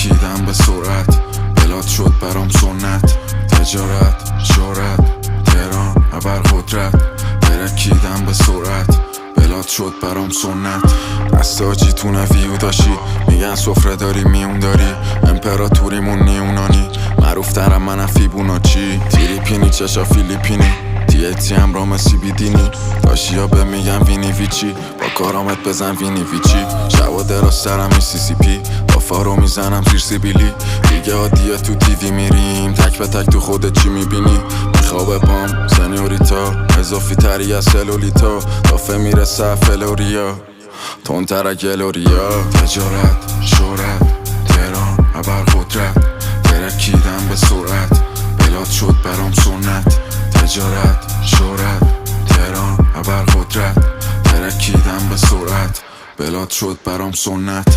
ترکیدم به سرعت، بلاد شد برام سنت. تجارت، شهرت، تهران، ابرقدرت. ترکیدم به سرعت، بلاد شد برام سنت. دستاجی تو نویو داشی، میگن سفره داری میون داری، امپراتوریمون نیونانی، معروف ترم من فیبونا چی. تیریپینی چشا فیلیپینی، دیتی همراه CBDنی، داشی ها به میگن وینی ویچی، با کارامت بزن وینی ویچی. شبا دراز سرم میسیسیپی، با فارو میزنم زیر سیبیلی. دیگه عادیه تو تیوی میریم، تک به تک تو خودت چی میبینی. میخوابه پام سنیوریتا، اضافی تری از سلولیتا، دافه میرسه فلوریا تونتر گلوریا. تجارت، شهرت، تهران، ابرقدرت. ترکیدم به سرعت، بلاد شد برام سنت. تجارت، شهرت، تهران، ابرقدرت. ترکیدم به سرعت، بلاد شد برام سنت.